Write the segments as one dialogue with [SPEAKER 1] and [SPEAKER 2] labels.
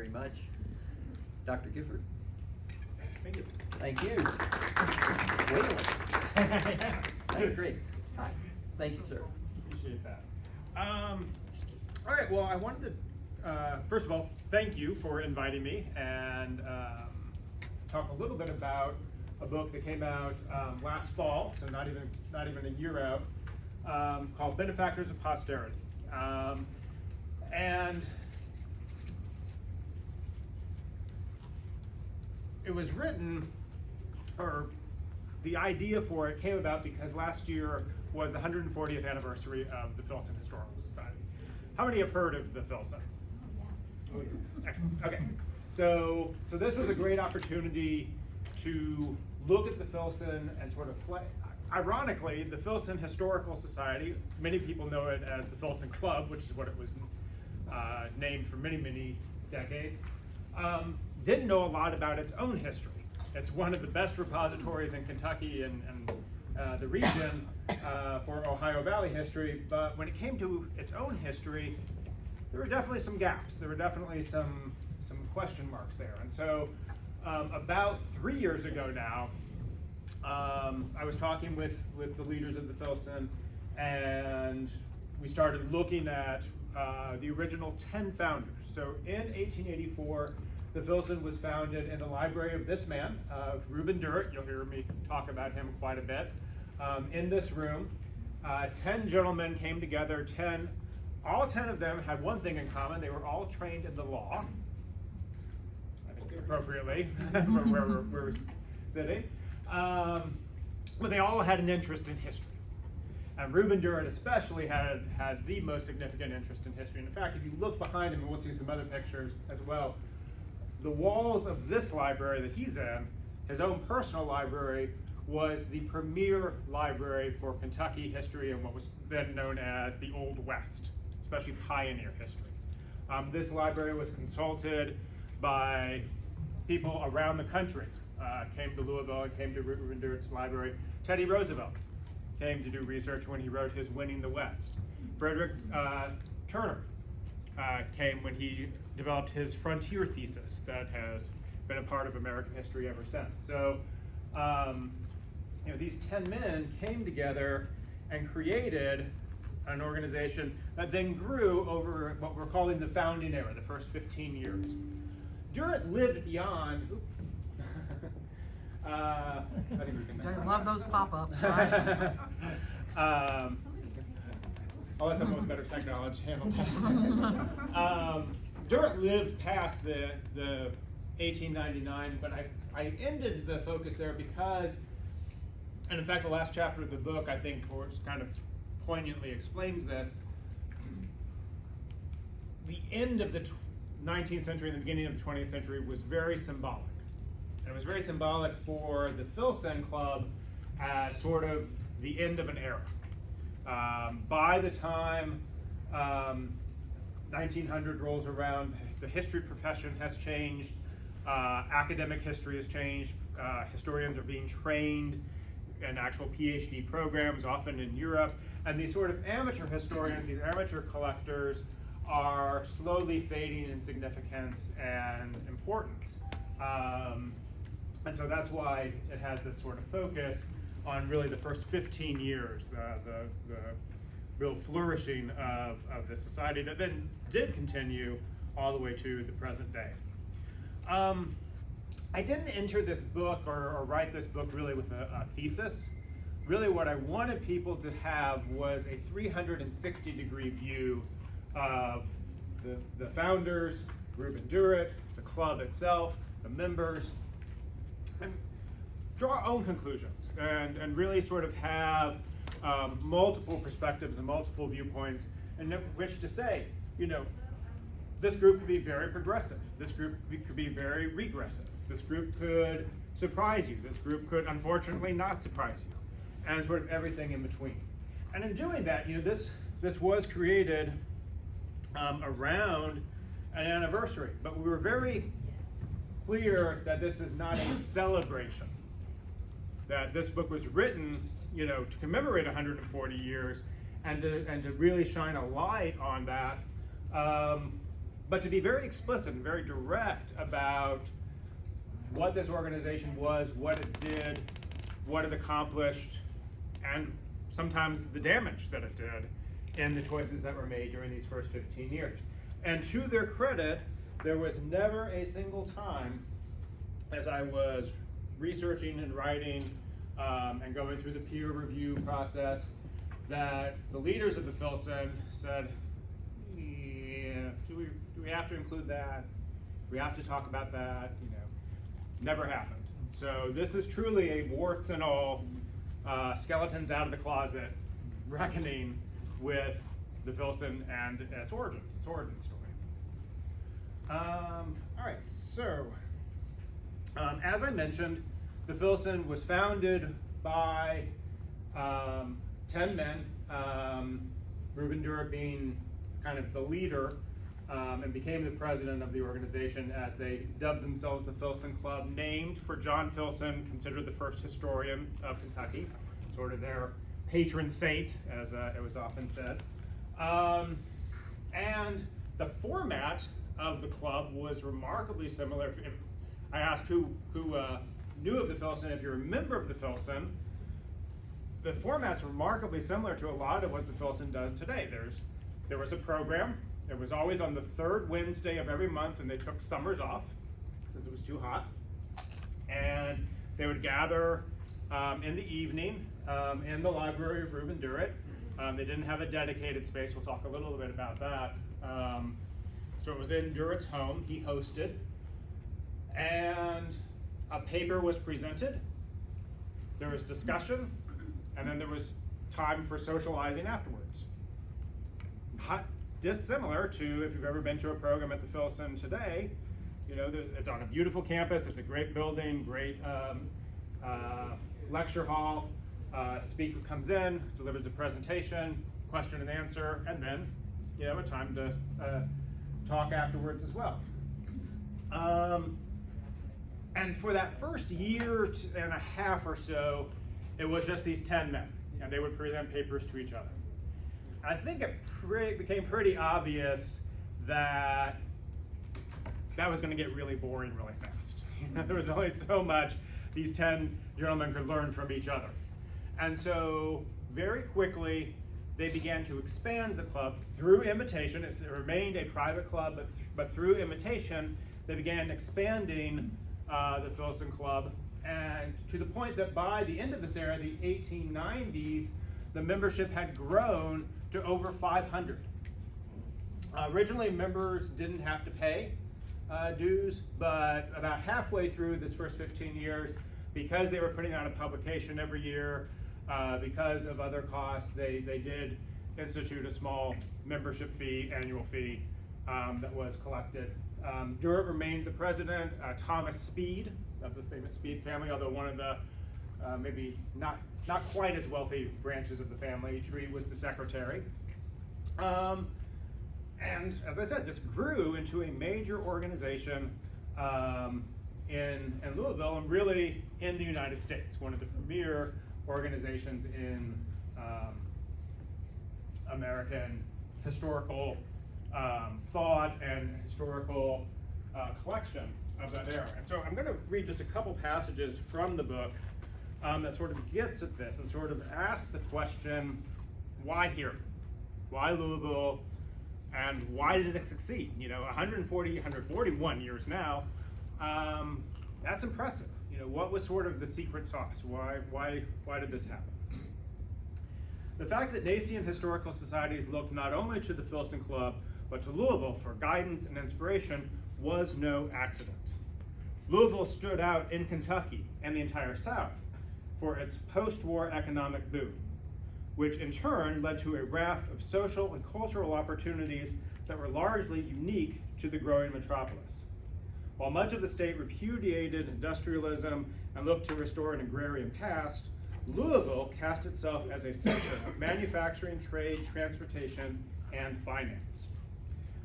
[SPEAKER 1] very much. Dr. Gifford.
[SPEAKER 2] Thank you.
[SPEAKER 1] Thank you. Wait. That's great. Hi. Thank you, sir.
[SPEAKER 2] Appreciate that. All right, well, I wanted to, first of all, thank you for inviting me and talk a little bit about a book that came out last fall, so not even a year out, called Benefactors of Posterity. And it was written, or the idea for it came about because last year was the 140th anniversary of the Filson Historical Society. How many have heard of the Filson? Oh, yeah. Excellent. Okay. So this was a great opportunity to look at the Filson and sort of ironically, the Filson Historical Society, many people know it as the Filson Club, which is what it was named for many, many decades, didn't know a lot about its own history. It's one of the best repositories in Kentucky and the region for Ohio Valley history, but when it came to its own history, there were definitely some gaps. There were definitely some question marks there. And so about 3 years ago now, I was talking with the leaders of the Filson, and we started looking at the original 10 founders. So in 1884, the Filson was founded in the library of this man, Reuben Durrett. You'll hear me talk about him quite a bit. In this room, 10 gentlemen came together. All 10 of them had one thing in common. They were all trained in the law, I think appropriately, where we're sitting. But they all had an interest in history. And Reuben Durrett especially had the most significant interest in history. And in fact, if you look behind him, and we'll see some other pictures as well, the walls of this library that he's in, his own personal library, was the premier library for Kentucky history and what was then known as the Old West, especially pioneer history. This library was consulted by people around the country. Came to Louisville and came to Reuben Durrett's library. Teddy Roosevelt came to do research when he wrote his Winning the West. Frederick Turner came when he developed his frontier thesis that has been a part of American history ever since. So these 10 men came together and created an organization that then grew over what we're calling the founding era, the first 15 years. Durrett lived beyond, I think we can.
[SPEAKER 3] I love those pop-ups, right?
[SPEAKER 2] I'll let someone with better technology handle that. Durrett lived past the 1899, but I ended the focus there because, and in fact the last chapter of the book I think kind of poignantly explains this, the end of the 19th century and the beginning of the 20th century was very symbolic. And it was very symbolic for the Filson Club as sort of the end of an era. By the time 1900 rolls around, the history profession has changed, academic history has changed, historians are being trained in actual PhD programs, often in Europe, and these sort of amateur historians, these amateur collectors, are slowly fading in significance and importance. And so that's why it has this sort of focus on really the first 15 years, the real flourishing of the society that then did continue all the way to the present day. I didn't enter this book or write this book really with a thesis. Really what I wanted people to have was a 360-degree view of the founders, Reuben Durrett, the club itself, the members, and draw our own conclusions and really sort of have multiple perspectives and multiple viewpoints in which to say, this group could be very progressive. This group could be very regressive. This group could surprise you. This group could unfortunately not surprise you, and sort of everything in between. And in doing that, this was created around an anniversary, but we were very clear that this is not a celebration. That this book was written, to commemorate 140 years, and to really shine a light on that. but to be very explicit and very direct about what this organization was, what it did, what it accomplished, and sometimes the damage that it did in the choices that were made during these first 15 years. And to their credit, there was never a single time as I was researching and writing and going through the peer review process that the leaders of the Filson said, yeah, do we have to include that? Do we have to talk about that? You know, never happened. So this is truly a warts and all, skeletons out of the closet reckoning with the Filson and its origin story. All right, so as I mentioned, the Filson was founded by 10 men, Reuben Durrett being kind of the leader, and became the president of the organization as they dubbed themselves the Filson Club, named for John Filson, considered the first historian of Kentucky, sort of their patron saint, as it was often said. And the format of the club was remarkably similar. If I asked who knew of the Filson, if you're a member of the Filson, the format's remarkably similar to a lot of what the Filson does today. There was a program. It was always on the third Wednesday of every month, and they took summers off because it was too hot. And they would gather in the evening in the library of Reuben Durrett. They didn't have a dedicated space. We'll talk a little bit about that. So it was in Durrett's home. He hosted. And a paper was presented. There was discussion. And then there was time for socializing afterwards. Dissimilar to if you've ever been to a program at the Filson today. You know, it's on a beautiful campus. It's a great building, great lecture hall. Speaker comes in, delivers a presentation, question and answer, and then you have a time to talk afterwards as well. And for that first year and a half or so, it was just these 10 men, and they would present papers to each other. I think it became pretty obvious that that was going to get really boring really fast. You know, there was only so much these 10 gentlemen could learn from each other. And so very quickly, they began to expand the club through invitation. It remained a private club, but through invitation, they began expanding the Filson Club, and to the point that by the end of this era, the 1890s, the membership had grown to over 500. Originally, members didn't have to pay dues, but about halfway through this first 15 years, because they were putting out a publication every year, because of other costs, they did institute a small membership fee, annual fee, that was collected. Durrett remained the president. Thomas Speed, of the famous Speed family, although one of the maybe not quite as wealthy branches of the family tree, was the secretary. And as I said, this grew into a major organization in Louisville and really in the United States, one of the premier organizations in American historical thought and historical collection of that era. And so I'm going to read just a couple passages from the book that sort of gets at this and sort of asks the question, why here? Why Louisville? And why did it succeed? You know, 141 years now, that's impressive. You know, what was sort of the secret sauce? Why did this happen? The fact that nascent historical societies looked not only to the Filson Club, but to Louisville for guidance and inspiration was no accident. Louisville stood out in Kentucky and the entire South for its post-war economic boom, which in turn led to a raft of social and cultural opportunities that were largely unique to the growing metropolis. While much of the state repudiated industrialism and looked to restore an agrarian past, Louisville cast itself as a center of manufacturing, trade, transportation, and finance.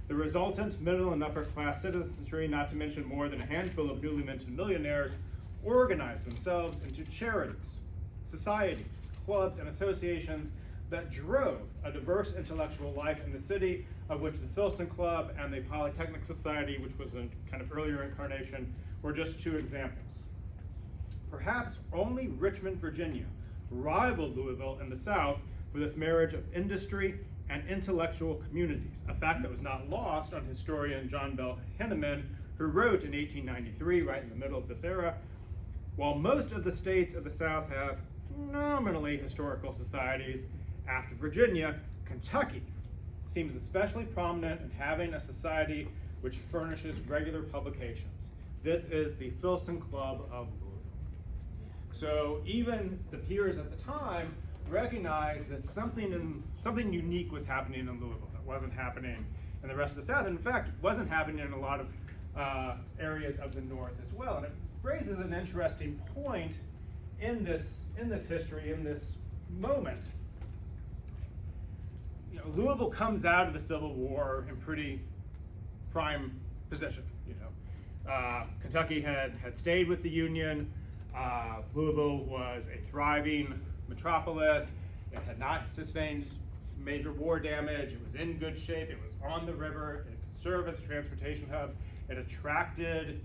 [SPEAKER 2] The resultant middle and upper class citizenry, not to mention more than a handful of newly minted millionaires, organized themselves into charities, societies, clubs, and associations that drove a diverse intellectual life in the city of which the Filson Club and the Polytechnic Society, which was a kind of earlier incarnation, were just two examples. Perhaps only Richmond, Virginia, rivaled Louisville in the South for this marriage of industry and intellectual communities, a fact that was not lost on historian John Bell Henneman, who wrote in 1893, right in the middle of this era, while most of the states of the South have nominally historical societies, after Virginia, Kentucky seems especially prominent in having a society which furnishes regular publications. This is the Filson Club of Louisville. So even the peers at the time recognized that something unique was happening in Louisville that wasn't happening in the rest of the South. And in fact, wasn't happening in a lot of areas of the North as well. And it raises an interesting point in this history, in this moment. You know, Louisville comes out of the Civil War in pretty prime position. You know, Kentucky had stayed with the Union. Louisville was a thriving metropolis. It had not sustained major war damage. It was in good shape. It was on the river. It could serve as a transportation hub. It attracted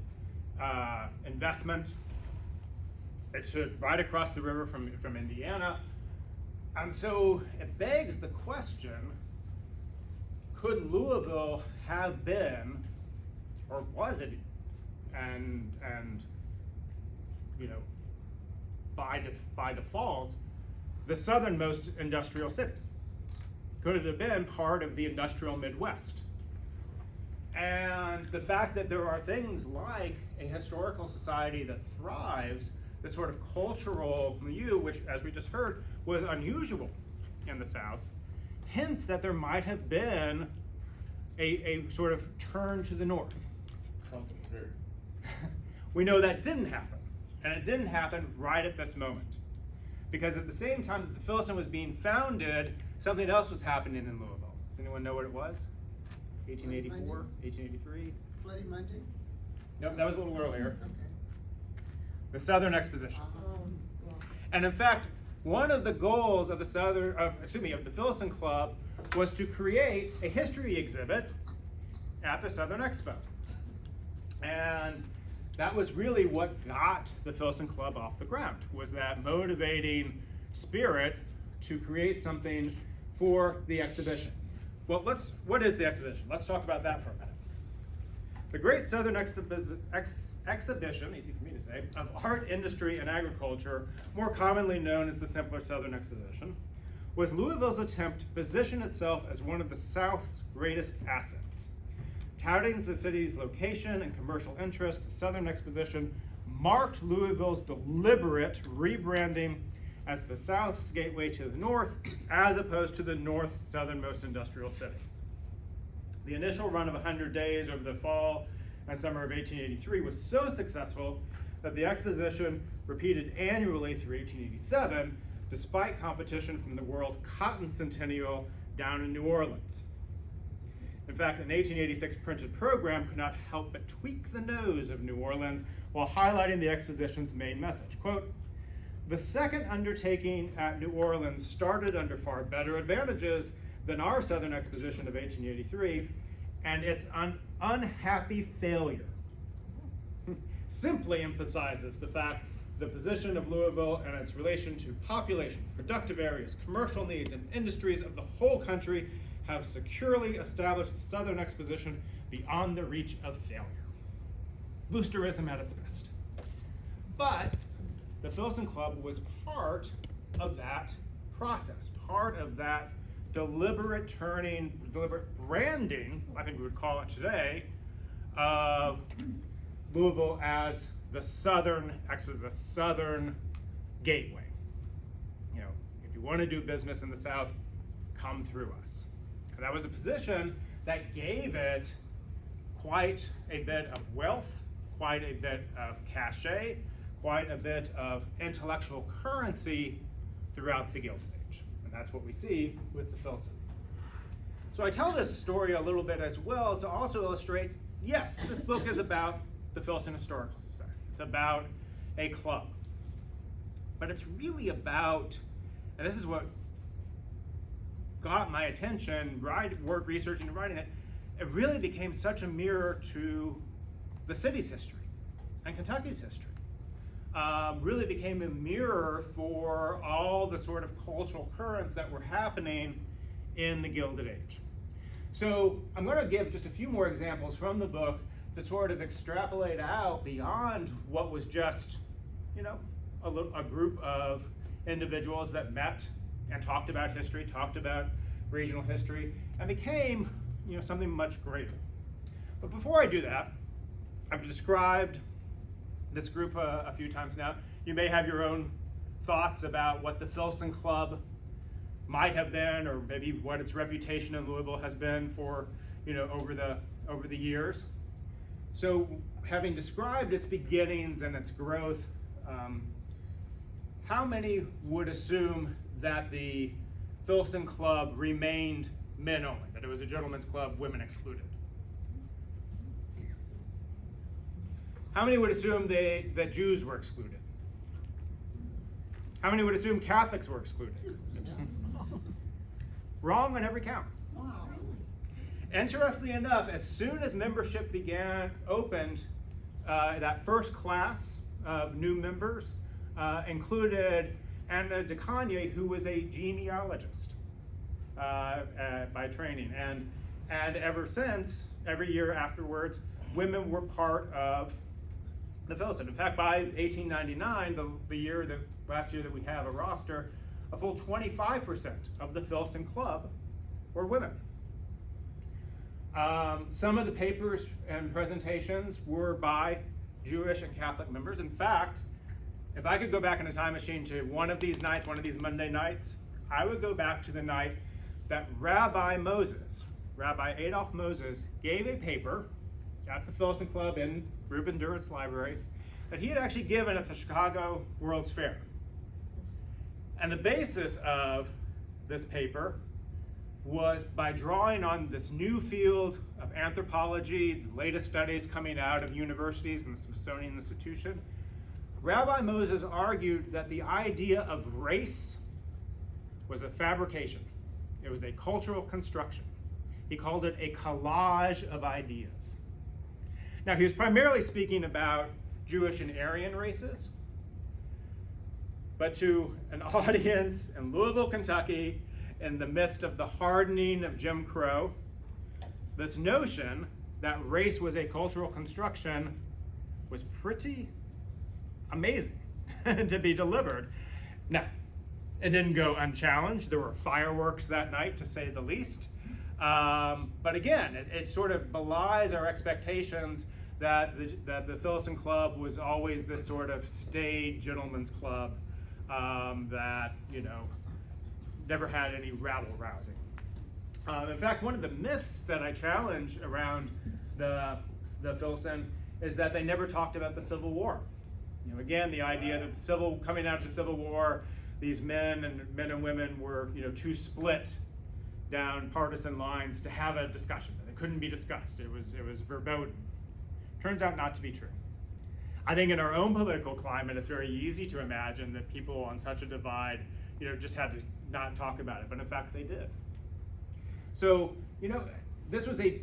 [SPEAKER 2] investment. It stood right across the river from Indiana. And so it begs the question, could Louisville have been, or was it, and you know, by default, the southernmost industrial city? Could it have been part of the industrial Midwest? And the fact that there are things like a historical society that thrives, this sort of cultural milieu, which, as we just heard, was unusual in the South, hints that there might have been a sort of turn to the north.
[SPEAKER 4] Something sure.
[SPEAKER 2] We know that didn't happen, and it didn't happen right at this moment. Because at the same time that the Filson was being founded, something else was happening in Louisville. Does anyone know what it was? 1884, 1883?
[SPEAKER 5] Bloody Monday?
[SPEAKER 2] Nope, that was a little earlier.
[SPEAKER 5] Okay.
[SPEAKER 2] The Southern Exposition. And in fact, one of the goals of the Filson Club was to create a history exhibit at the Southern Expo. And that was really what got the Filson Club off the ground, was that motivating spirit to create something for the exhibition. Well, what is the exhibition? Let's talk about that for a minute. The Great Southern Exhibition, easy for me to say, of art, industry, and agriculture, more commonly known as the simpler Southern Exposition, was Louisville's attempt to position itself as one of the South's greatest assets. Touting the city's location and commercial interests, the Southern Exposition marked Louisville's deliberate rebranding as the South's gateway to the North, as opposed to the North's southernmost industrial city. The initial run of 100 days over the fall and summer of 1883 was so successful that the exposition repeated annually through 1887, despite competition from the World Cotton Centennial down in New Orleans. In fact, an 1886 printed program could not help but tweak the nose of New Orleans while highlighting the exposition's main message. Quote, "The second undertaking at New Orleans started under far better advantages than our Southern Exposition of 1883, and its unhappy failure simply emphasizes the fact the position of Louisville and its relation to population, productive areas, commercial needs, and industries of the whole country have securely established the Southern Exposition beyond the reach of failure." Boosterism at its best. But the Filson Club was part of that process, part of that deliberate branding, I think we would call it today, of Louisville as the Southern gateway. You know, if you want to do business in the South, come through us. And that was a position that gave it quite a bit of wealth, quite a bit of cachet, quite a bit of intellectual currency throughout the Gilded Age. And that's what we see with the Filson. So I tell this story a little bit as well to also illustrate, yes, this book is about the Filson Historical Society. It's about a club. But it's really about, and this is what got my attention, researching and writing it, it really became such a mirror to the city's history and Kentucky's history. Really became a mirror for all the sort of cultural currents that were happening in the Gilded Age. So I'm going to give just a few more examples from the book to sort of extrapolate out beyond what was just, a group of individuals that met and talked about history, talked about regional history, and became, something much greater. But before I do that, I've described this group a few times now. You may have your own thoughts about what the Filson Club might have been, or maybe what its reputation in Louisville has been for, over the years. So, having described its beginnings and its growth, how many would assume that the Filson Club remained men only, that it was a gentleman's club, women excluded? How many would assume that Jews were excluded? How many would assume Catholics were excluded? Wrong on every count.
[SPEAKER 3] Wow.
[SPEAKER 2] Interestingly enough, as soon as membership opened, that first class of new members included Enid, who was a genealogist by training, and ever since, every year afterwards, women were part of the Filson. In fact, by 1899, the last year that we have a roster, a full 25% of the Filson Club were women. Some of the papers and presentations were by Jewish and Catholic members. In fact, if I could go back in a time machine to one of these nights, one of these Monday nights, I would go back to the night that Rabbi Adolph Moses, gave a paper at the Filson Club in Reuben Durrett's library that he had actually given at the Chicago World's Fair. And the basis of this paper was by drawing on this new field of anthropology, the latest studies coming out of universities and the Smithsonian Institution. Rabbi Moses argued that the idea of race was a fabrication. It was a cultural construction. He called it a collage of ideas. Now, he was primarily speaking about Jewish and Aryan races, but to an audience in Louisville, Kentucky, in the midst of the hardening of Jim Crow, this notion that race was a cultural construction was pretty amazing to be delivered. Now, it didn't go unchallenged. There were fireworks that night, to say the least. But again, it sort of belies our expectations that the Filson Club was always this sort of staid gentleman's club that, never had any rabble-rousing. In fact, one of the myths that I challenge around the Filson is that they never talked about the Civil War. Again, the idea that coming out of the Civil War, these men and women were, too split down partisan lines to have a discussion. It couldn't be discussed. It was verboten. Turns out not to be true. I think in our own political climate, it's very easy to imagine that people on such a divide, just had to not talk about it, but in fact they did. So, this was a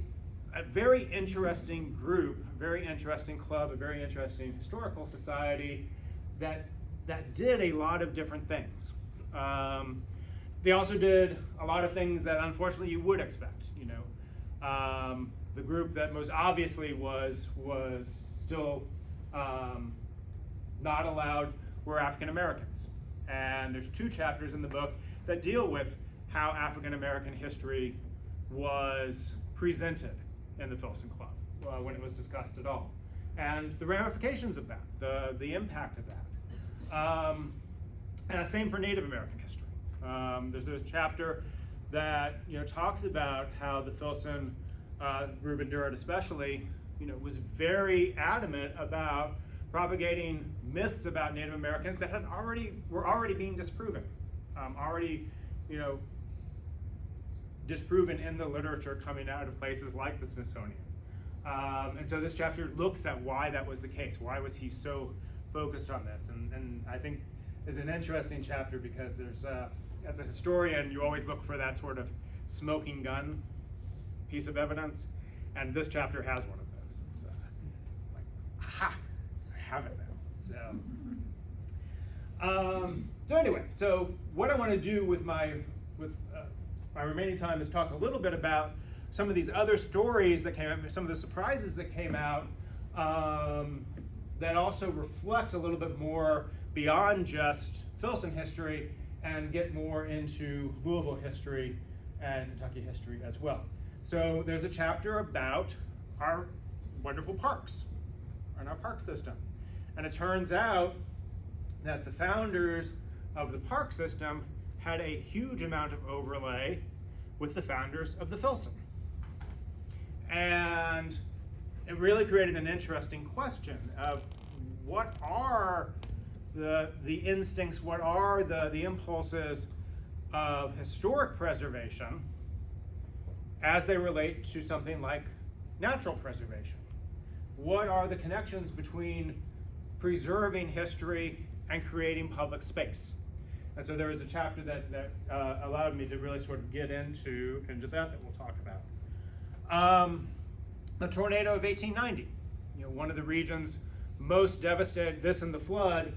[SPEAKER 2] very interesting group, a very interesting club, a very interesting historical society that did a lot of different things. They also did a lot of things that unfortunately you would expect. The group that most obviously was still not allowed were African Americans. And there's 2 chapters in the book that deal with how African American history was presented in the Filson Club when it was discussed at all, and the ramifications of that, the impact of that. And same for Native American history. There's a chapter that talks about how the Filson, Reuben Durrett especially, was very adamant about propagating myths about Native Americans that were already being disproven, disproven in the literature coming out of places like the Smithsonian. And so this chapter looks at why that was the case. Why was he so focused on this? And I think is an interesting chapter because there's as a historian, you always look for that sort of smoking gun piece of evidence, and this chapter has one of those. It's like, aha, I have it now. So anyway, so what I want to do with my remaining time is talk a little bit about some of these other stories that came out, some of the surprises that came out, that also reflect a little bit more beyond just Filson history and get more into Louisville history and Kentucky history as well. So there's a chapter about our wonderful parks and our park system. And it turns out that the founders of the park system had a huge amount of overlay with the founders of the Filson. And it really created an interesting question of what are the instincts, what are the impulses of historic preservation as they relate to something like natural preservation? What are the connections between preserving history and creating public space? And so there was a chapter that allowed me to really sort of get into that we'll talk about. The tornado of 1890, one of the region's most devastated, this and the flood,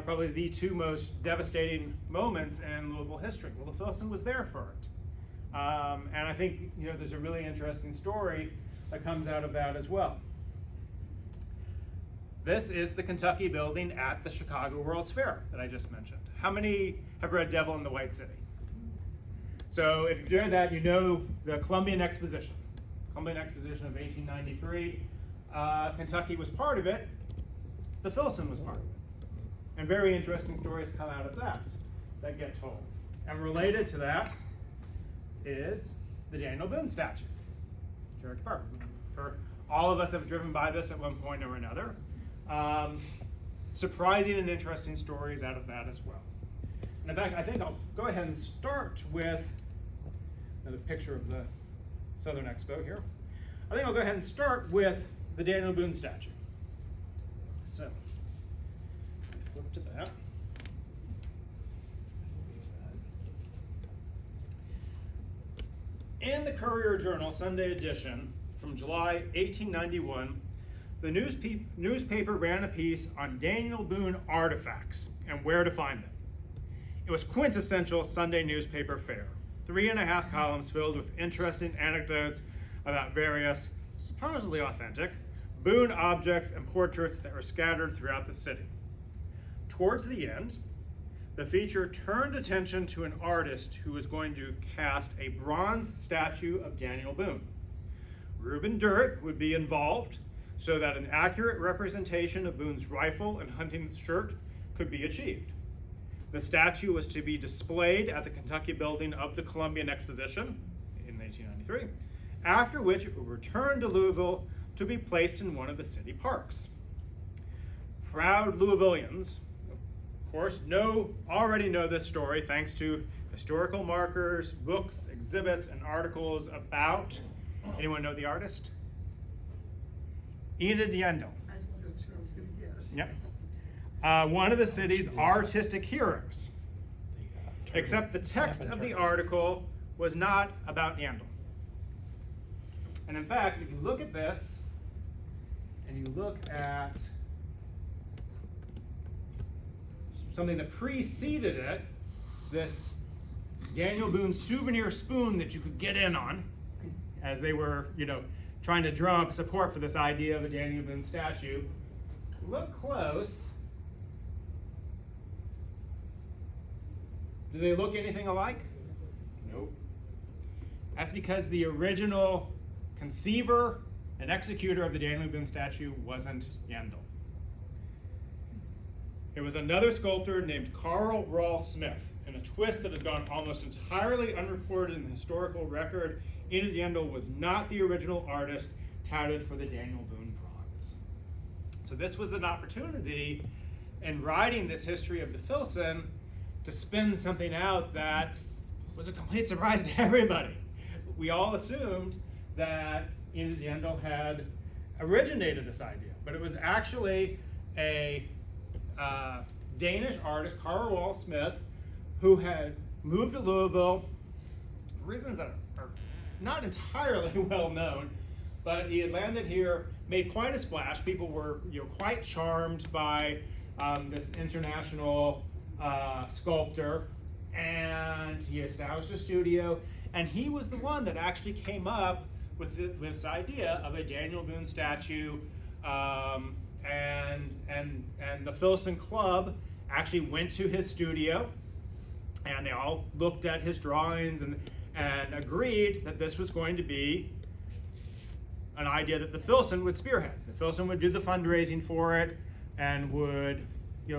[SPEAKER 2] probably the two most devastating moments in Louisville history. Well, the Filson was there for it. And I think there's a really interesting story that comes out of that as well. This is the Kentucky building at the Chicago World's Fair that I just mentioned. How many have read Devil in the White City? So if you've read that, you know the Columbian Exposition. Columbian Exposition of 1893. Kentucky was part of it. The Filson was part of it. And very interesting stories come out of that get told. And related to that is the Daniel Boone statue. Cherokee Park. For all of us have driven by this at one point or another. Surprising and interesting stories out of that as well. And in fact, I think I'll go ahead and start with another picture of the Southern Expo here. I think I'll go ahead and start with the Daniel Boone statue. So, flip to that. In the Courier-Journal Sunday edition from July 1891, the newspaper ran a piece on Daniel Boone artifacts and where to find them. It was quintessential Sunday newspaper fare. 3.5 columns filled with interesting anecdotes about various, supposedly authentic, Boone objects and portraits that were scattered throughout the city. Towards the end, the feature turned attention to an artist who was going to cast a bronze statue of Daniel Boone. Reuben Durrett would be involved so that an accurate representation of Boone's rifle and hunting shirt could be achieved. The statue was to be displayed at the Kentucky building of the Columbian Exposition in 1893, after which it would return to Louisville to be placed in one of the city parks. Proud Louisvillians, of course, already know this story thanks to historical markers, books, exhibits, and articles about, anyone know the artist? Enid Yandell. Yep. One of the city's artistic heroes. Except the text of the article was not about Yandell. And in fact, if you look at this, and you look at something that preceded it, this Daniel Boone souvenir spoon that you could get in on, as they were, trying to drum up support for this idea of a Daniel Boone statue. Look close. Do they look anything alike? Nope. That's because the original conceiver and executor of the Daniel Boone statue wasn't Yandell. It was another sculptor named Carl Rawl Smith. In a twist that has gone almost entirely unreported in the historical record, Enid Yandell was not the original artist touted for the Daniel Boone bronze. So this was an opportunity in writing this history of the Filson to spin something out that was a complete surprise to everybody. We all assumed that Enid Yandell had originated this idea, but it was actually a Danish artist, Carl Rawl Smith, who had moved to Louisville for reasons that are not entirely well known, but he had landed here, made quite a splash. People were quite charmed by this international sculptor, and he established a studio, and he was the one that actually came up with this idea of a Daniel Boone statue, and the Filson Club actually went to his studio, and they all looked at his drawings and agreed that this was going to be an idea that the Filson would spearhead. The Filson would do the fundraising for it and would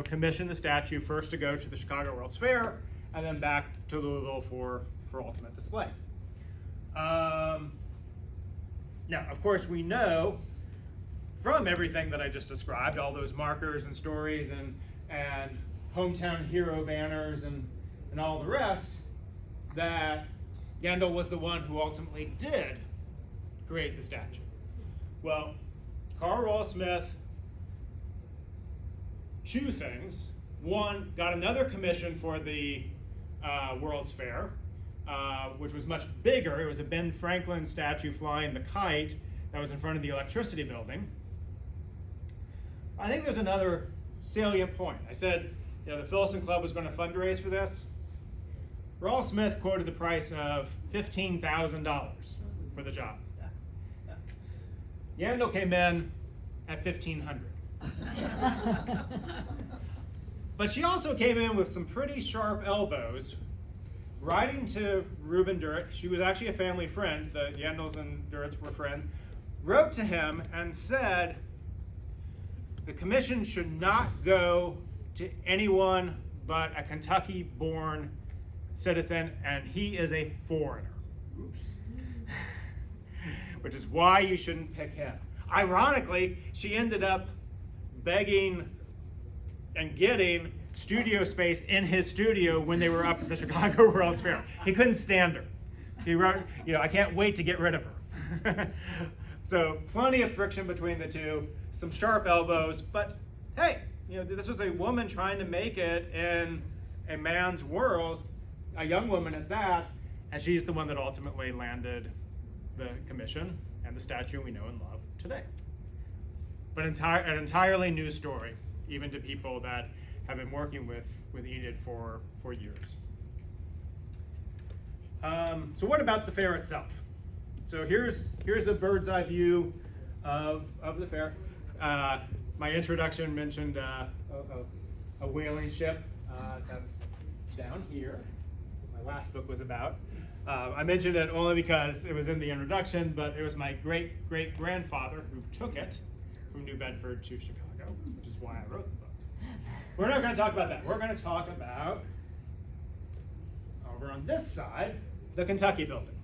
[SPEAKER 2] commission the statue first to go to the Chicago World's Fair and then back to Louisville for ultimate display. Now, of course, we know from everything that I just described, all those markers and stories and hometown hero banners and all the rest, that Yandell was the one who ultimately did create the statue. Well, Carl Roll Smith, two things. One, got another commission for the World's Fair, which was much bigger. It was a Ben Franklin statue flying the kite that was in front of the Electricity Building. I think there's another salient point. I said, the Filson Club was going to fundraise for this. Roll Smith quoted the price of $15,000 for the job. Yandell came in at $1,500. But she also came in with some pretty sharp elbows, writing to Reuben Durrett. She was actually a family friend. The Yandells and Durretts were friends. Wrote to him and said, the commission should not go to anyone but a Kentucky-born citizen, and he is a foreigner. Oops. Which is why you shouldn't pick him. Ironically, she ended up begging and getting studio space in his studio when they were up at the Chicago World's Fair. He couldn't stand her. He wrote, I can't wait to get rid of her. So plenty of friction between the two, some sharp elbows, but hey, this was a woman trying to make it in a man's world, a young woman at that, and she's the one that ultimately landed the commission and the statue we know and love today. But an entirely new story, even to people that have been working with Enid for years. So what about the fair itself? So here's a bird's eye view of the fair. My introduction mentioned a whaling ship that's down here. That's what my last book was about. I mentioned it only because it was in the introduction, but it was my great-great-grandfather who took it from New Bedford to Chicago, which is why I wrote the book. We're not going to talk about that. We're going to talk about, over on this side, the Kentucky building.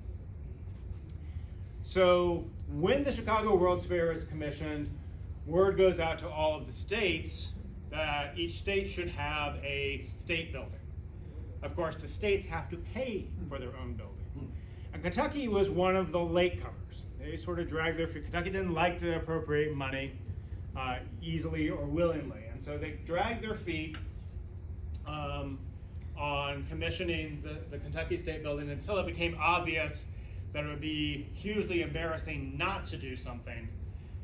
[SPEAKER 2] So when the Chicago World's Fair is commissioned, word goes out to all of the states that each state should have a state building. Of course, the states have to pay for their own building. And Kentucky was one of the latecomers. They sort of dragged their feet. Kentucky didn't like to appropriate money easily or willingly. And so they dragged their feet on commissioning the Kentucky State Building until it became obvious that it would be hugely embarrassing not to do something.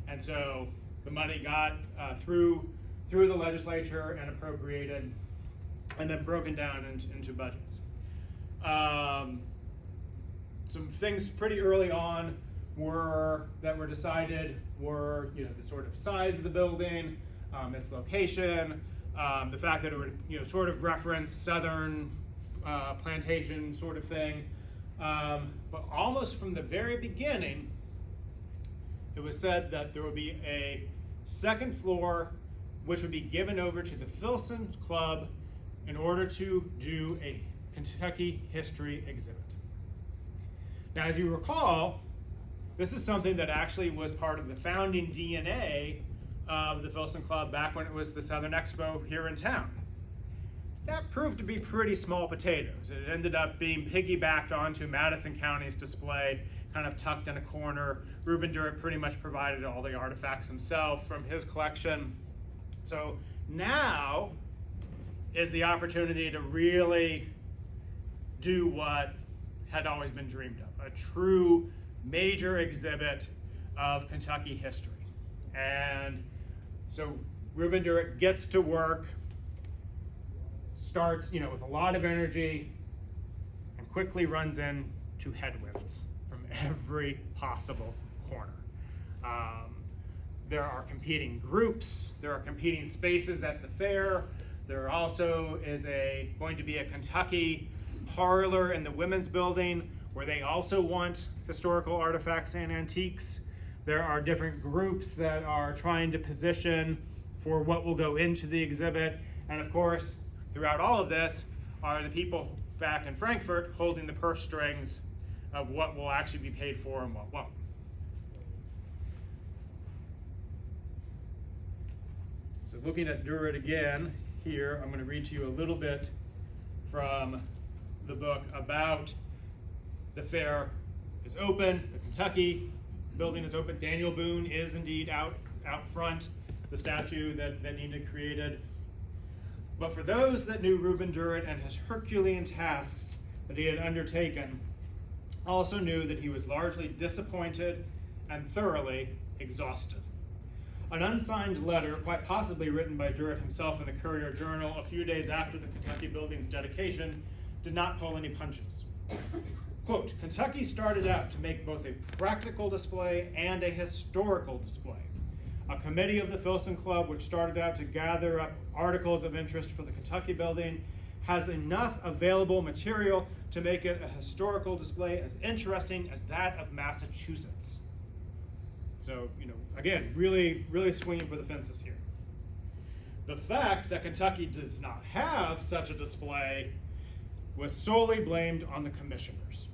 [SPEAKER 2] And so the money got through the legislature and appropriated and then broken down into budgets. Some things pretty early on were decided were the sort of size of the building, its location, the fact that it would sort of reference Southern plantation sort of thing. But almost from the very beginning, it was said that there would be a second floor which would be given over to the Filson Club in order to do a Kentucky history exhibit. Now, as you recall, this is something that actually was part of the founding DNA of the Filson Club back when it was the Southern Expo here in town. That proved to be pretty small potatoes. It ended up being piggybacked onto Madison County's display, kind of tucked in a corner. Reuben Durrett pretty much provided all the artifacts himself from his collection. So now is the opportunity to really do what had always been dreamed of, a true major exhibit of Kentucky history. And so Reuben Durrett gets to work, starts with a lot of energy, and quickly runs into headwinds from every possible corner. There are competing groups, there are competing spaces at the fair. There also is going to be a Kentucky parlor in the women's building where they also want historical artifacts and antiques. There are different groups that are trying to position for what will go into the exhibit. And of course, throughout all of this are the people back in Frankfurt holding the purse strings of what will actually be paid for and what won't. So looking at Durrett again here, I'm going to read to you a little bit from the book about the fair is open, the Kentucky building is open. Daniel Boone is indeed out front, the statue that Enid created. But for those that knew Reuben Durrett and his Herculean tasks that he had undertaken, also knew that he was largely disappointed and thoroughly exhausted. An unsigned letter, quite possibly written by Durrett himself in the Courier Journal a few days after the Kentucky building's dedication, did not pull any punches. Quote, Kentucky started out to make both a practical display and a historical display. A committee of the Filson Club, which started out to gather up articles of interest for the Kentucky building, has enough available material to make it a historical display as interesting as that of Massachusetts. So, again, really, really swinging for the fences here. The fact that Kentucky does not have such a display was solely blamed on the commissioners,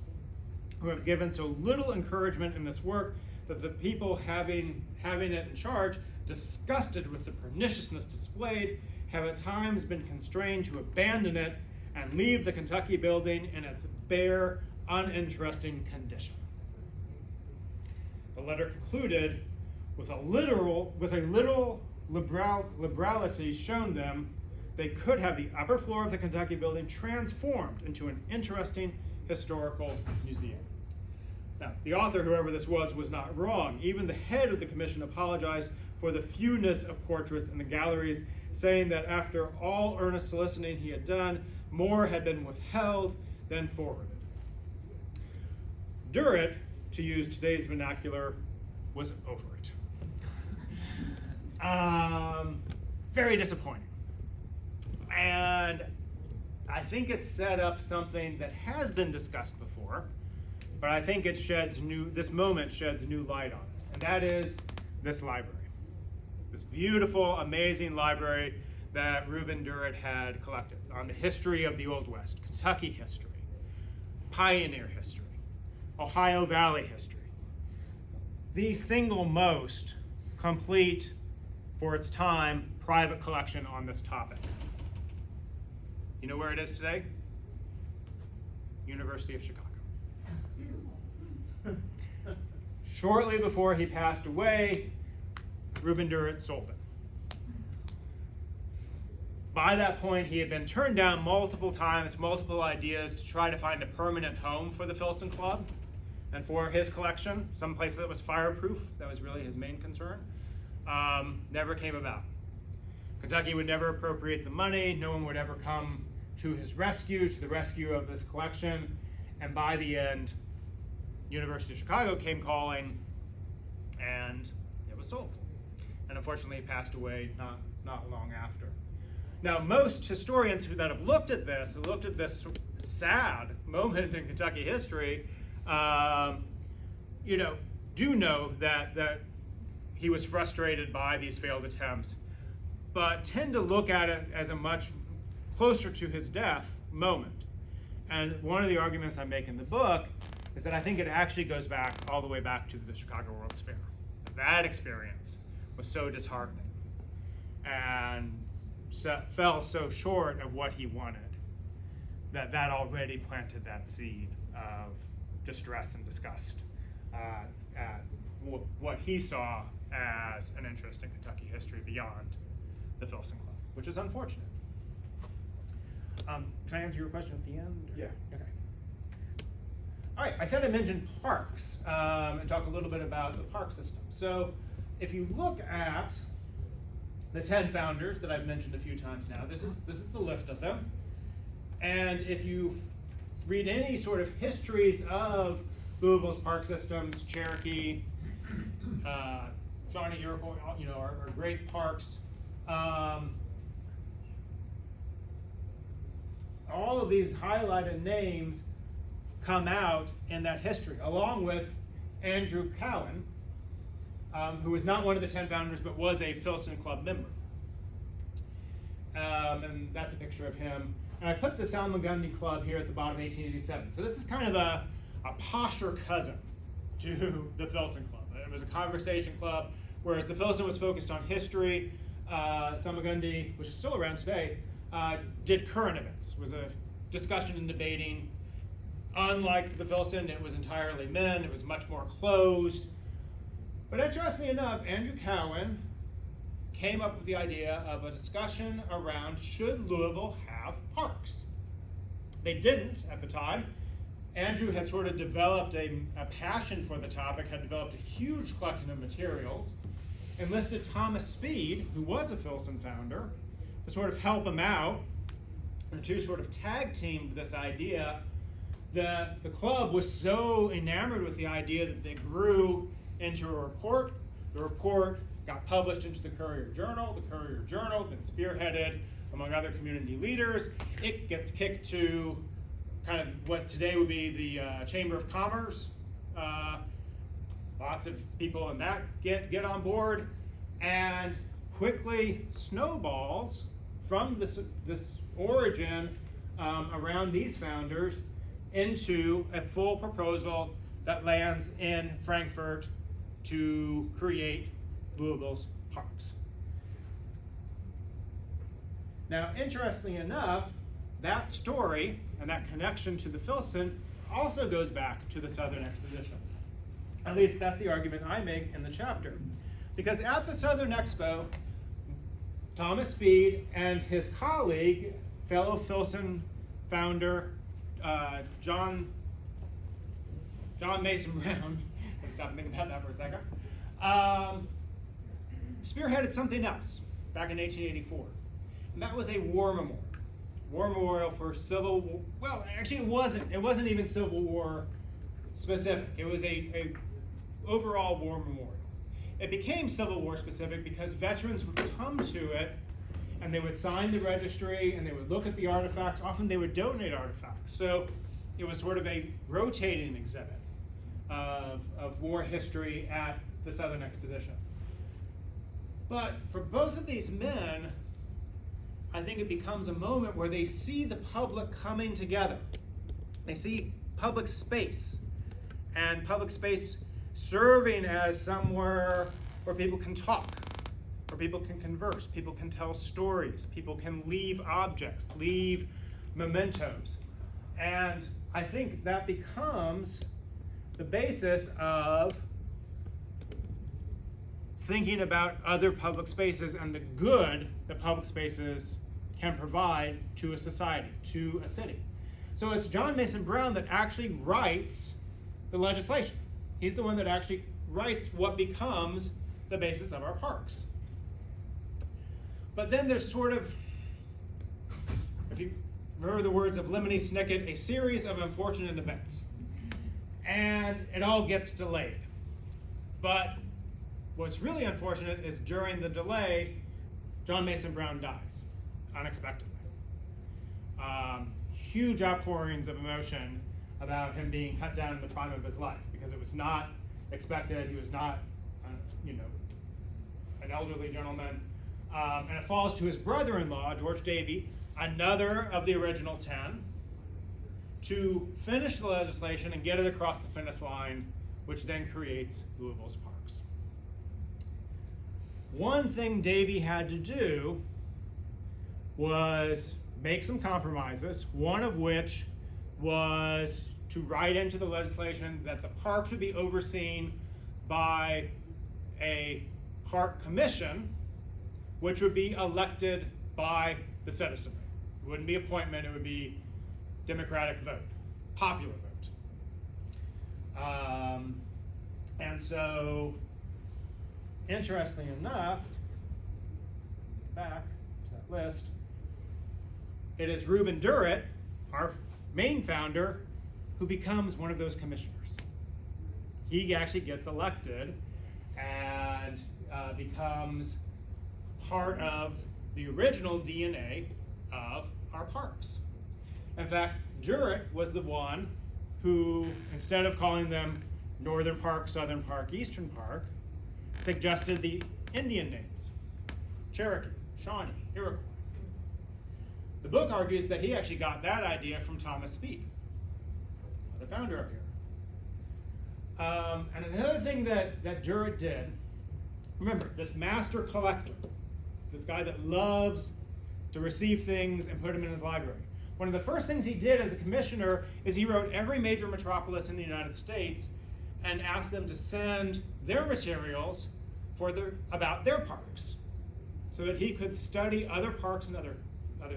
[SPEAKER 2] who have given so little encouragement in this work that the people having it in charge, disgusted with the perniciousness displayed, have at times been constrained to abandon it and leave the Kentucky building in its bare, uninteresting condition. The letter concluded with a little liberality shown them they could have the upper floor of the Kentucky building transformed into an interesting historical museum. Now, the author, whoever this was not wrong. Even the head of the commission apologized for the fewness of portraits in the galleries, saying that after all earnest soliciting he had done, more had been withheld than forwarded. Durrett, to use today's vernacular, was over it. Very disappointing. And I think it set up something that has been discussed before, but I think this moment sheds new light on it. And that is this library. This beautiful, amazing library that Reuben Durrett had collected on the history of the Old West, Kentucky history, pioneer history, Ohio Valley history. The single most complete, for its time, private collection on this topic. You know where it is today? University of Chicago. Shortly before he passed away, Reuben Durrett sold it. By that point, he had been turned down multiple times, multiple ideas to try to find a permanent home for the Filson Club and for his collection, someplace that was fireproof. That was really his main concern. Never came about. Kentucky would never appropriate the money. No one would ever come to his rescue, to the rescue of this collection. And by the end, University of Chicago came calling, and it was sold. And unfortunately, he passed away not long after. Now, most historians that have looked at this sad moment in Kentucky history, do know that he was frustrated by these failed attempts, but tend to look at it as a much closer to his death moment. And one of the arguments I make in the book is that I think it actually goes back all the way back to the Chicago World's Fair. That experience was so disheartening and fell so short of what he wanted that already planted that seed of distress and disgust at what he saw as an interest in Kentucky history beyond the Filson Club, which is unfortunate. Can I answer your question at the end?
[SPEAKER 1] Yeah.
[SPEAKER 2] Okay. All right, I said I mentioned parks and talk a little bit about the park system. So if you look at the 10 founders that I've mentioned a few times now, this is the list of them. And if you read any sort of histories of Louisville's park systems, Cherokee, Johnny Iroquois, are great parks. All of these highlighted names come out in that history, along with Andrew Cowan, who was not one of the 10 founders, but was a Filson Club member. And that's a picture of him. And I put the Salmagundi Club here at the bottom, 1887. So this is kind of a posture cousin to the Filson Club. It was a conversation club, whereas the Filson was focused on history. Salmagundi, which is still around today, did current events, was a discussion and debating. Unlike the Filson, it was entirely men, it was much more closed. But interestingly enough, Andrew Cowan came up with the idea of a discussion around, should Louisville have parks? They didn't at the time. Andrew had sort of developed a passion for the topic, had developed a huge collection of materials, enlisted Thomas Speed, who was a Filson founder, to sort of help him out. The two sort of tag teamed this idea. The club was so enamored with the idea that they grew into a report. The report got published into the Courier Journal. The Courier Journal then spearheaded, among other community leaders. It gets kicked to kind of what today would be the Chamber of Commerce. Lots of people in that get on board, and quickly snowballs from this origin around these founders into a full proposal that lands in Frankfurt to create Louisville's parks. Now, interestingly enough, that story and that connection to the Filson also goes back to the Southern Exposition. At least that's the argument I make in the chapter. Because at the Southern Expo, Thomas Speed and his colleague, fellow Filson founder, John Mason Brown, let's stop and think about that for a second, spearheaded something else back in 1884. And that was a war memorial. War memorial for Civil War. Well, actually it wasn't even Civil War specific. It was a overall war memorial. It became Civil War specific because veterans would come to it and they would sign the registry and they would look at the artifacts. Often they would donate artifacts. So it was sort of a rotating exhibit of war history at the Southern Exposition. But for both of these men, I think it becomes a moment where they see the public coming together. They see public space, and public space serving as somewhere where people can talk, where people can converse, people can tell stories, people can leave objects, leave mementos. And I think that becomes the basis of thinking about other public spaces and the good that public spaces can provide to a society, to a city. So it's John Mason Brown that actually writes the legislation. He's the one that actually writes what becomes the basis of our parks. But then there's sort of, if you remember the words of Lemony Snicket, a series of unfortunate events. And it all gets delayed. But what's really unfortunate is during the delay, John Mason Brown dies, unexpectedly. Huge outpourings of emotion about him being cut down in the prime of his life, because it was not expected. He was not, an elderly gentleman. And it falls to his brother-in-law, George Davey, another of the original 10, to finish the legislation and get it across the finish line, which then creates Louisville's parks. One thing Davey had to do was make some compromises, one of which was to write into the legislation that the parks would be overseen by a park commission, which would be elected by the citizenry. It wouldn't be appointment, it would be democratic vote, popular vote. And so, interestingly enough, back to that list, it is Reuben Durrett, our main founder, who becomes one of those commissioners. He actually gets elected and becomes part of the original DNA of our parks. In fact, Durrett was the one who, instead of calling them Northern Park, Southern Park, Eastern Park, suggested the Indian names: Cherokee, Shawnee, Iroquois. The book argues that he actually got that idea from Thomas Speed, the founder up here. And another thing that Durrett did, remember, this master collector, this guy that loves to receive things and put them in his library. One of the first things he did as a commissioner is he wrote every major metropolis in the United States and asked them to send their materials about their parks, so that he could study other parks in other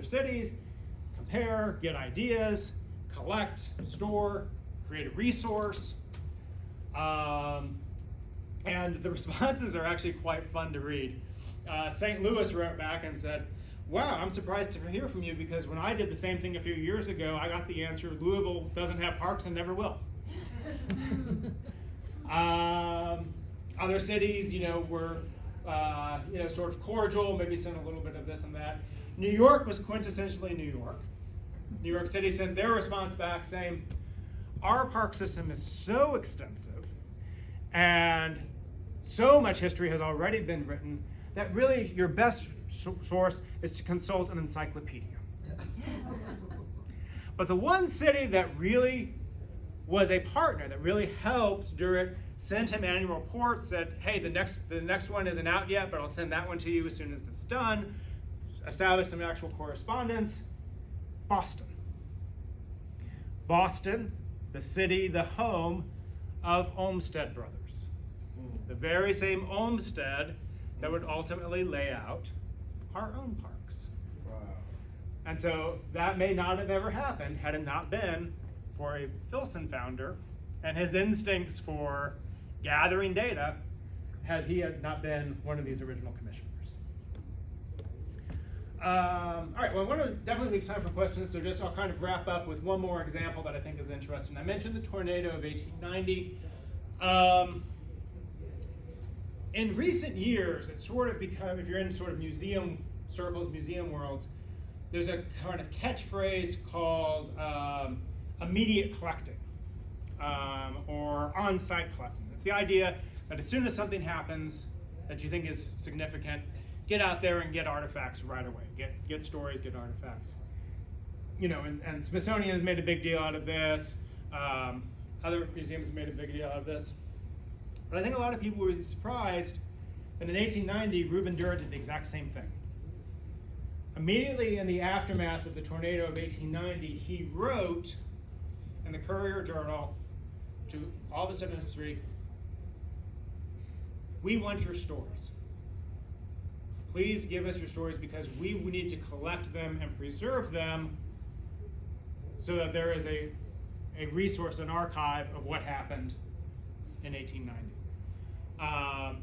[SPEAKER 2] cities, compare, get ideas, collect, store, create a resource. And the responses are actually quite fun to read. St. Louis wrote back and said, "Wow, I'm surprised to hear from you, because when I did the same thing a few years ago, I got the answer, Louisville doesn't have parks and never will." Other cities, were sort of cordial, maybe sent a little bit of this and that. New York was quintessentially New York. New York City sent their response back saying, "Our park system is so extensive and so much history has already been written that really your best source is to consult an encyclopedia." But the one city that really was a partner, that really helped Durrett, sent him annual reports, said, "Hey, the next one isn't out yet, but I'll send that one to you as soon as it's done," established some actual correspondence. Boston. Boston, the city, the home of Olmsted Brothers. The very same Olmsted that would ultimately lay out our own parks.
[SPEAKER 4] Wow.
[SPEAKER 2] And so that may not have ever happened had it not been for a Filson founder and his instincts for gathering data, had he not been one of these original commissioners. All right, well, I want to definitely leave time for questions, so I'll kind of wrap up with one more example that I think is interesting. I mentioned the tornado of 1890. In recent years, it's sort of become, if you're in sort of museum circles, museum worlds, there's a kind of catchphrase called immediate collecting, or on-site collecting. It's the idea that as soon as something happens that you think is significant, get out there and get artifacts right away. Get stories, get artifacts. And Smithsonian has made a big deal out of this. Other museums have made a big deal out of this. But I think a lot of people were surprised that in 1890, Reuben Durrett did the exact same thing. Immediately in the aftermath of the tornado of 1890, he wrote in the Courier Journal to all the citizenry, "We want your stories. Please give us your stories, because we need to collect them and preserve them so that there is a resource, an archive of what happened in 1890.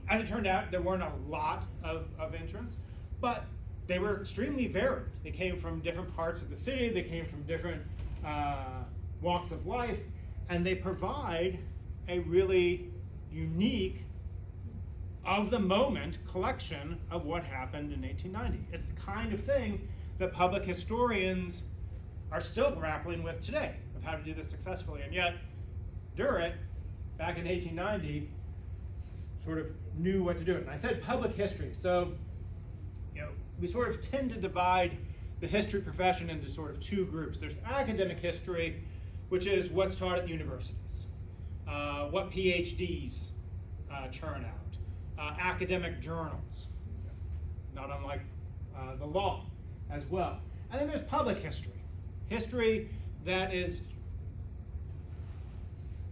[SPEAKER 2] As it turned out, there weren't a lot of entrants, but they were extremely varied. They came from different parts of the city, they came from different walks of life, and they provide a really unique, of the moment collection of what happened in 1890. It's the kind of thing that public historians are still grappling with today, of how to do this successfully. And yet, Durrett, back in 1890, sort of knew what to do. And I said public history, so we sort of tend to divide the history profession into sort of two groups. There's academic history, which is what's taught at universities, what PhDs churn out. Academic journals, not unlike the law as well. And then there's public history, history that is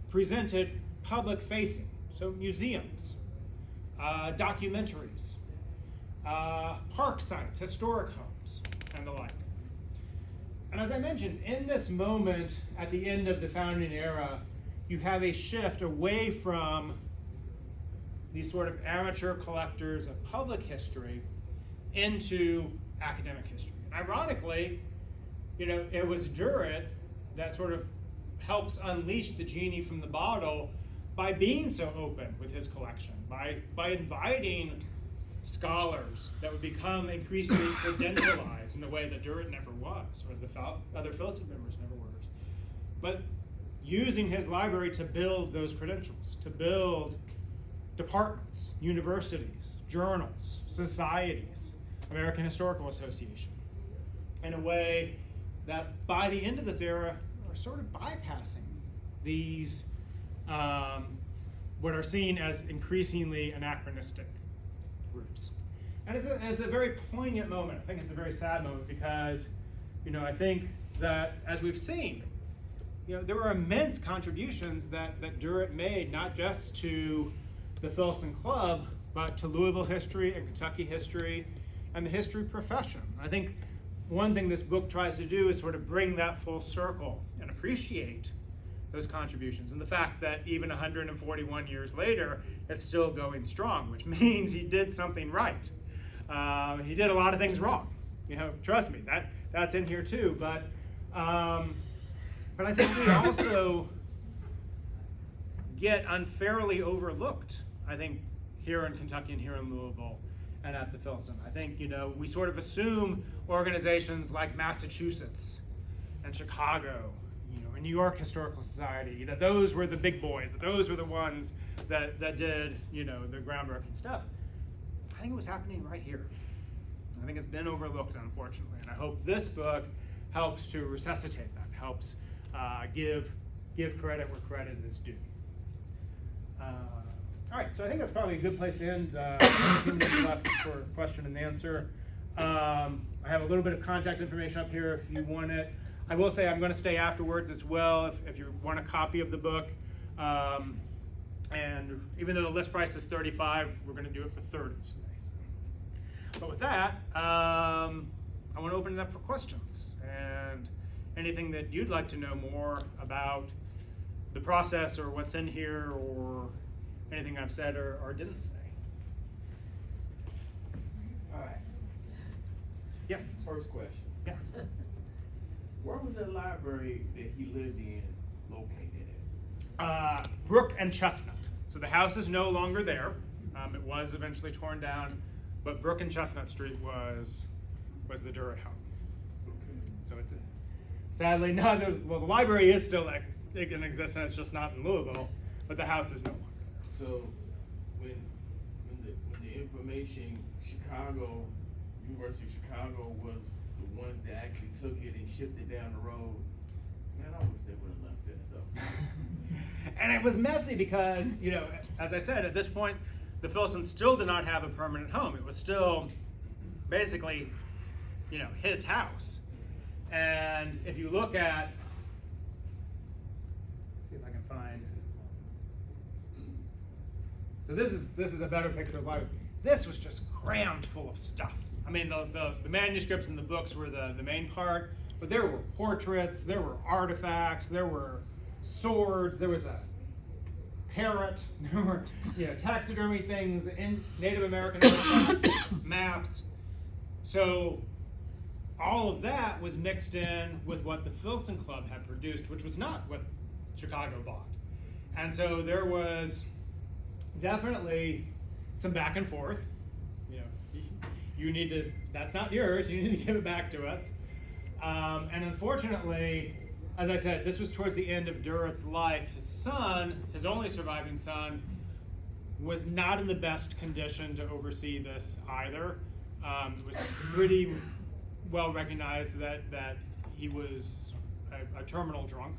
[SPEAKER 2] presented public facing, so museums, documentaries, park sites, historic homes, and the like. And as I mentioned, in this moment at the end of the founding era, you have a shift away from these sort of amateur collectors of public history into academic history. And ironically, it was Durrett that sort of helps unleash the genie from the bottle by being so open with his collection, by inviting scholars that would become increasingly credentialized in a way that Durrett never was, or the other Filson members never were. But using his library to build those credentials, to build departments, universities, journals, societies, American Historical Association, in a way that by the end of this era are sort of bypassing these what are seen as increasingly anachronistic groups. And it's a very poignant moment. I think it's a very sad moment because, I think that as we've seen, there were immense contributions that Durrett made, not just to the Filson Club, but to Louisville history and Kentucky history and the history profession. I think one thing this book tries to do is sort of bring that full circle and appreciate those contributions and the fact that even 141 years later, it's still going strong, which means he did something right. He did a lot of things wrong. Trust me, that's in here too. But I think we also get unfairly overlooked, I think, here in Kentucky and here in Louisville and at the Filson. I think, we sort of assume organizations like Massachusetts and Chicago, and New York Historical Society, that those were the big boys, that those were the ones that did, the groundbreaking stuff. I think it was happening right here. I think it's been overlooked, unfortunately, and I hope this book helps to resuscitate that, helps give credit where credit is due. All right, so I think that's probably a good place to end. A few minutes left for question and answer. I have a little bit of contact information up here if you want it. I will say I'm going to stay afterwards as well if you want a copy of the book. And even though the list price is $35, we're going to do it for $30 today. So. But with that, I want to open it up for questions and anything that you'd like to know more about the process or what's in here or anything I've said or didn't say.
[SPEAKER 4] All right.
[SPEAKER 2] Yes.
[SPEAKER 4] First question.
[SPEAKER 2] Yeah.
[SPEAKER 4] Where was the library that he lived in located
[SPEAKER 2] at? Brook and Chestnut. So the house is no longer there. It was eventually torn down, but Brook and Chestnut Street was the Durrett home.
[SPEAKER 4] Okay.
[SPEAKER 2] So it's sadly not. The library is still in existence. It's just not in Louisville, but the house is no longer there.
[SPEAKER 4] So when the information University of Chicago was the ones that actually took it and shipped it down the road, man, I wish they would have left that stuff.
[SPEAKER 2] And it was messy because, as I said, at this point, the Filson still did not have a permanent home. It was still basically, his house. And if you look at, see if I can find. So this is a better picture of life. This was just crammed full of stuff. I mean, the manuscripts and the books were the main part, but there were portraits, there were artifacts, there were swords, there was a parrot, there were taxidermy things, in Native American artifacts, maps. So all of that was mixed in with what the Filson Club had produced, which was not what Chicago bought. And so there was definitely some back and forth. You need to, that's not yours, you need to give it back to us. And unfortunately, as I said, this was towards the end of Durrett's life. His son, his only surviving son, was not in the best condition to oversee this either. It was pretty well recognized that he was a terminal drunk.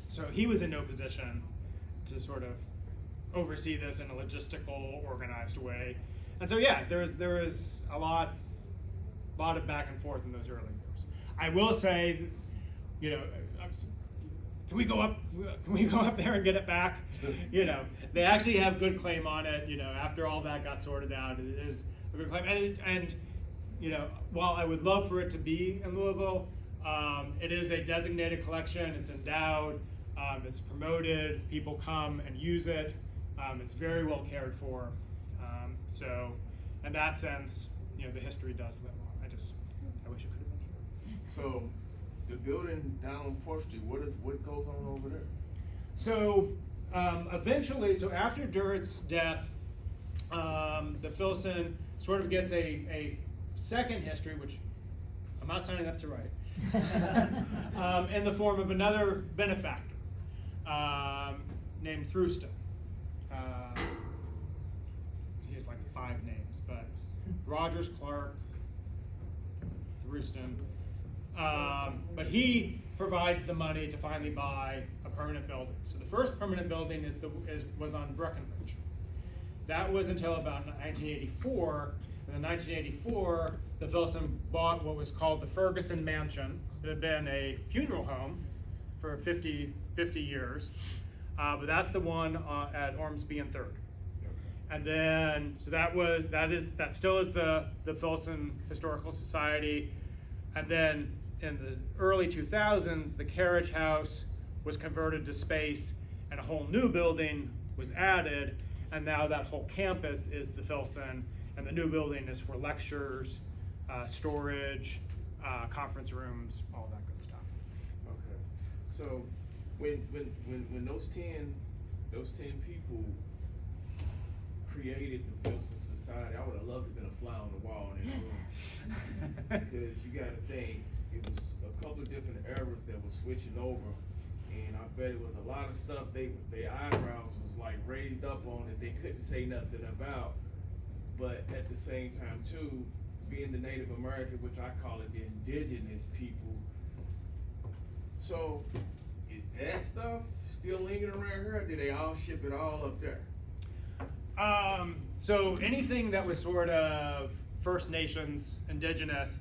[SPEAKER 2] So he was in no position to sort of oversee this in a logistical, organized way. And so yeah, there was a lot of back and forth in those early years. I will say, can we go up there and get it back? They actually have good claim on it. After all that got sorted out, it is a good claim. And while I would love for it to be in Louisville, It is a designated collection. It's endowed. It's promoted. People come and use it. It's very well cared for. So, in that sense, the history does live on. I wish it could have been here.
[SPEAKER 4] So, the building down on 4th Street, what goes on over there?
[SPEAKER 2] So, eventually, after Durrett's death, the Filson sort of gets a second history, which I'm not signing up to write, in the form of another benefactor named Thruston. He has like 5 names, but Rogers, Clark, Thruston. But he provides the money to finally buy a permanent building. So the first permanent building was on Breckenridge. That was until about 1984. And in 1984, the Filson bought what was called the Ferguson Mansion. It had been a funeral home for 50 years, but that's the one at Ormsby and 3rd. And then, so that still is the Filson Historical Society. And then in the early 2000s, the carriage house was converted to space and a whole new building was added. And now that whole campus is the Filson, and the new building is for lectures, storage, conference rooms, all that good stuff.
[SPEAKER 4] Okay. So when those 10 people created the Filson Society, I would have loved to have been a fly on the wall in that room. Because you got to think, it was a couple of different eras that were switching over, and I bet it was a lot of stuff their eyebrows was like raised up on that they couldn't say nothing about. But at the same time too, being the Native American, which I call it the indigenous people. So is that stuff still lingering around here, or did they all ship it all up there?
[SPEAKER 2] So anything that was sort of First Nations, indigenous,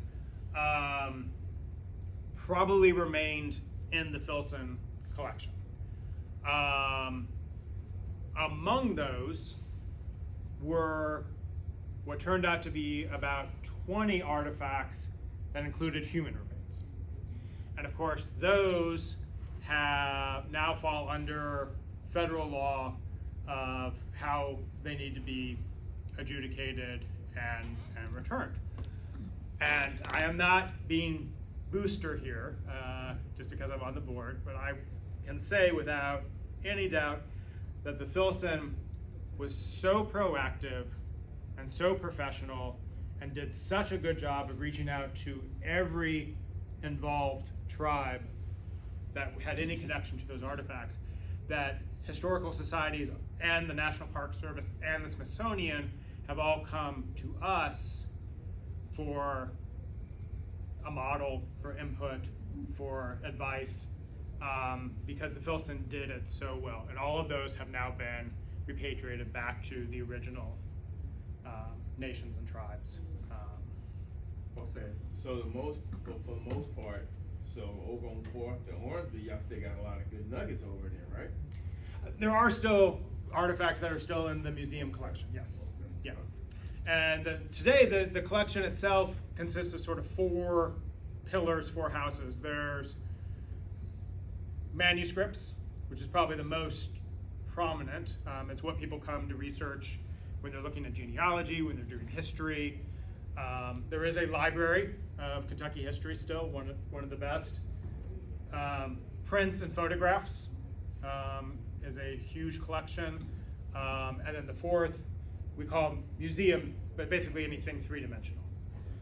[SPEAKER 2] probably remained in the Filson collection. Among those were what turned out to be about 20 artifacts that included human remains. And of course, those now fall under federal law of how they need to be adjudicated and returned. And I am not being booster here, just because I'm on the board, but I can say without any doubt that the Filson was so proactive and so professional and did such a good job of reaching out to every involved tribe that had any connection to those artifacts, that historical societies and the National Park Service and the Smithsonian have all come to us for a model, for input, for advice, because the Filson did it so well. And all of those have now been repatriated back to the original nations and tribes. We'll say.
[SPEAKER 4] So for the most part, so over on 4th and Ormsby, y'all still got a lot of good nuggets over there, right?
[SPEAKER 2] There are still artifacts that are still in the museum collection, yes. Yeah. And today, the collection itself consists of sort of 4 pillars, 4 houses. There's manuscripts, which is probably the most prominent. It's what people come to research when they're looking at genealogy, when they're doing history. There is a library of Kentucky history still, one of the best. Prints and photographs is a huge collection. And then the 4th, we call museum, but basically anything 3-dimensional.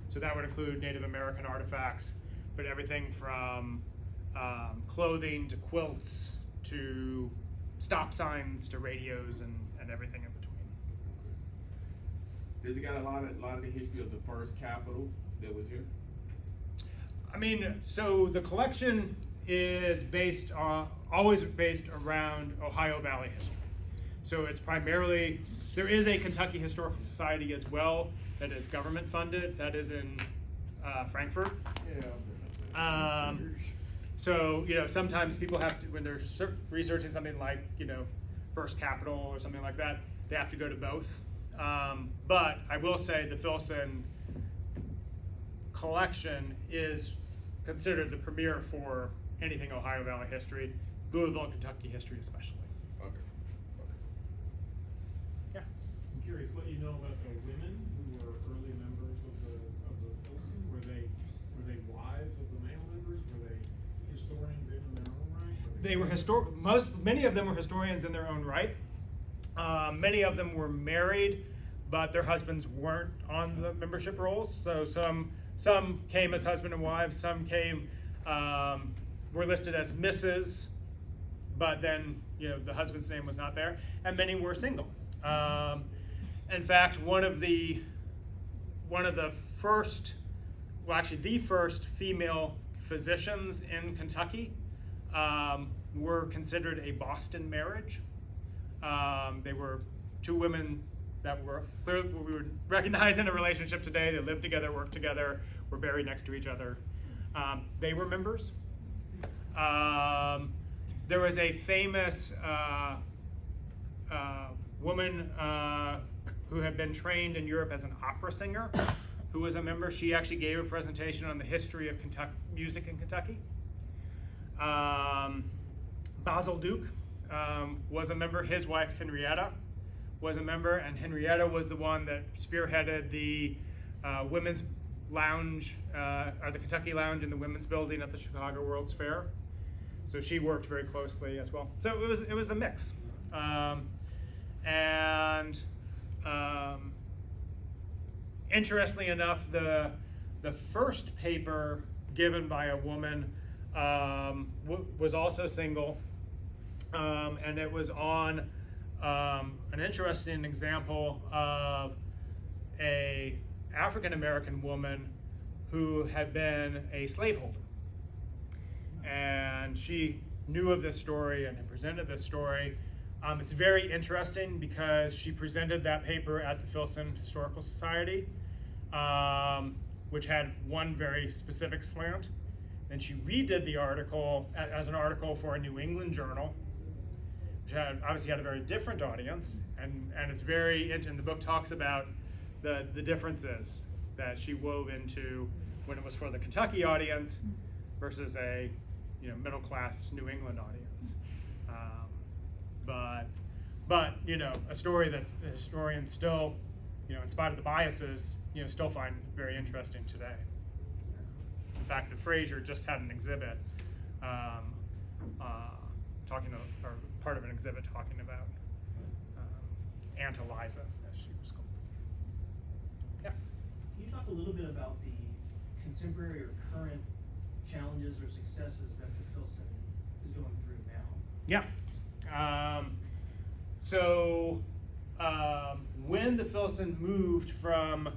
[SPEAKER 2] So that would include Native American artifacts, but everything from clothing to quilts to stop signs to radios and everything in between.
[SPEAKER 4] Does it got a lot of the history of the first capital that was here?
[SPEAKER 2] I mean, so the collection is always based around Ohio Valley history. So it's primarily, there is a Kentucky Historical Society as well that is government funded, that is in Frankfort.
[SPEAKER 4] Yeah.
[SPEAKER 2] So, sometimes people have to, when they're researching something like, First Capital or something like that, they have to go to both. But I will say the Filson collection is considered the premier for anything Ohio Valley history, Louisville and Kentucky history especially.
[SPEAKER 4] Okay.
[SPEAKER 2] Yeah.
[SPEAKER 5] I'm curious what you know about the women who were early members of the Filson. Were they wives of the male members? Were they historians in their own right?
[SPEAKER 2] They were many of them were historians in their own right. Many of them were married, but their husbands weren't on the membership rolls. So some came as husband and wives. Some came were listed as Mrs., but then the husband's name was not there, and many were single. In fact, one of the first, well, actually the first female physicians in Kentucky were considered a Boston marriage. They were two women that were clearly, we would recognize in a relationship today. They lived together, worked together, were buried next to each other. They were members. There was a famous woman who had been trained in Europe as an opera singer who was a member. She actually gave a presentation on the history of music in Kentucky. Basil Duke was a member. His wife Henrietta was a member, and Henrietta was the one that spearheaded the women's lounge, or the Kentucky Lounge in the women's building at the Chicago World's Fair. So she worked very closely as well. So it was a mix. Interestingly enough, the first paper given by a woman was also single, and it was on an interesting example of a African American woman who had been a slaveholder, and she knew of this story and had presented this story. It's very interesting because she presented that paper at the Filson Historical Society, which had one very specific slant. And she redid the article as an article for a New England journal, which obviously had a very different audience. And it's and the book talks about the differences that she wove into when it was for the Kentucky audience versus a middle class New England audience. But a story that's the historians still, in spite of the biases, still find very interesting today. In fact, the Fraser just had an exhibit or part of an exhibit talking about Aunt Eliza, as she was called. Yeah.
[SPEAKER 6] Can you talk a little bit about the contemporary or current challenges or successes that the Filson is going through now?
[SPEAKER 2] Yeah. When the Filson moved from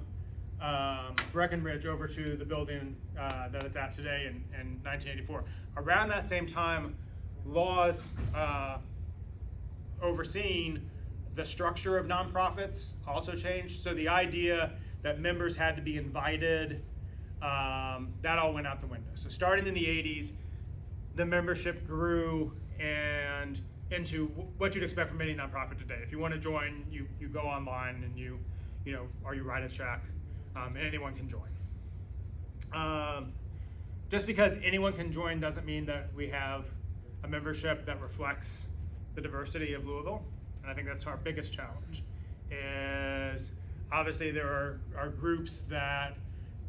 [SPEAKER 2] Breckenridge over to the building that it's at today in 1984, around that same time, laws overseeing the structure of nonprofits also changed. So the idea that members had to be invited, that all went out the window. So starting in the 80s, the membership grew and into what you'd expect from any nonprofit today. If you want to join, you go online and you write a check, and anyone can join. Just because anyone can join doesn't mean that we have a membership that reflects the diversity of Louisville, and I think that's our biggest challenge. Is obviously there are groups that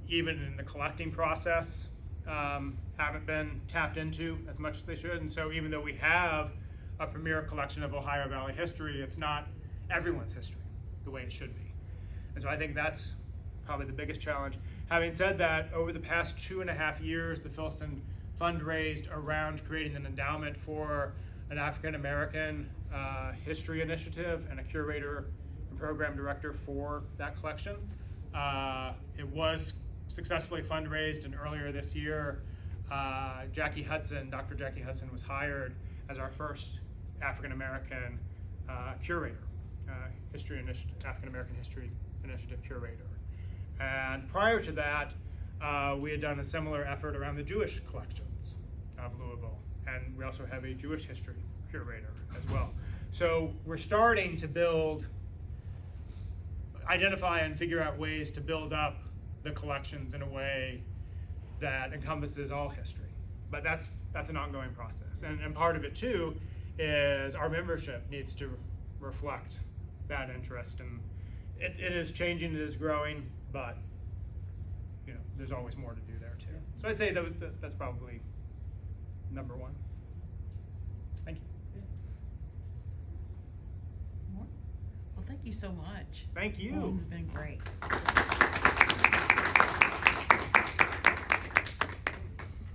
[SPEAKER 2] even in the collecting process haven't been tapped into as much as they should, and so even though we have a premier collection of Ohio Valley history, it's not everyone's history the way it should be. And so I think that's probably the biggest challenge. Having said that, over the past 2.5 years, the Filson fundraised around creating an endowment for an African American history initiative and a curator and program director for that collection. It was successfully fundraised, and earlier this year, Dr. Jackie Hudson was hired as our first African American curator, African American History Initiative curator. And prior to that, we had done a similar effort around the Jewish collections of Louisville, and we also have a Jewish history curator as well. So we're starting to identify and figure out ways to build up the collections in a way that encompasses all history. But that's an ongoing process. And part of it too is our membership needs to reflect that interest, and it is changing, it is growing, but you know, there's always more to do there too. So I'd say that's probably number one. Thank you.
[SPEAKER 3] Well, thank you so much.
[SPEAKER 2] Thank you.
[SPEAKER 3] It's been great.